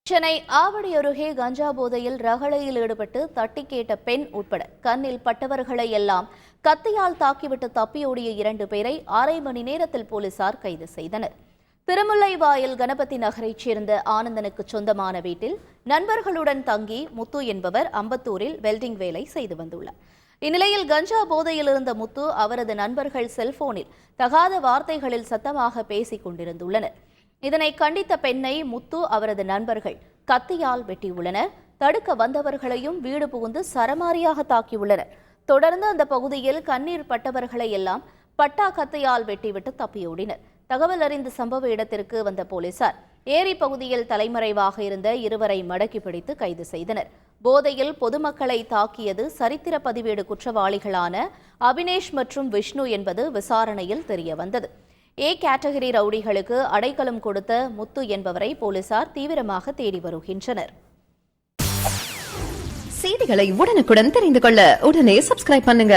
சென்னை ஆவடி அருகே கஞ்சா போதையில் ரகளையில் ஈடுபட்டு தட்டி கேட்ட பெண் உட்பட கண்ணில் பட்டவர்களை எல்லாம் கத்தியால் தாக்கிவிட்டு தப்பியோடிய 2 பேரை 1/2 மணி நேரத்தில் போலீசார் கைது செய்தனர். திருமுல்லைவாயல் கணபதி நகரைச் சேர்ந்த ஆனந்தனுக்கு சொந்தமான வீட்டில் நண்பர்களுடன் தங்கி முத்து என்பவர் அம்பத்தூரில் வெல்டிங் வேலை செய்து வந்துள்ளார். இந்நிலையில் கஞ்சா போதையில் இருந்த முத்து அவரது நண்பர்கள் செல்போனில் தகாத வார்த்தைகளில் சத்தமாக பேசிக் கொண்டிருந்துள்ளனர். இதனை கண்டித்த பெண்ணை முத்து அவரது நண்பர்கள் கத்தியால் வெட்டியுள்ளனர். தடுக்க வந்தவர்களையும் வீடு புகுந்து சரமாரியாக தாக்கியுள்ளனர். தொடர்ந்து அந்த பகுதியில் கண்ணீர் பட்டவர்களை எல்லாம் பட்டா கத்தியால் வெட்டிவிட்டு தப்பியோடினர். தகவல் அறிந்த சம்பவ இடத்திற்கு வந்த போலீசார் ஏரி பகுதியில் தலைமறைவாக இருந்த 2 மடக்கி பிடித்து கைது செய்தனர். போதையில் பொதுமக்களை தாக்கியது சரித்திர பதிவேடு குற்றவாளிகளான அபினேஷ் மற்றும் விஷ்ணு என்பது விசாரணையில் தெரியவந்தது. ஏ கேட்டகரி ரவுடிகளுக்கு அடைக்கலம் கொடுத்த முத்து என்பவரை போலீசார் தீவிரமாக தேடி வருகின்றனர். செய்திகளை உடனுக்குடன் தெரிந்து கொள்ள உடனே சப்ஸ்கிரைப் பண்ணுங்க.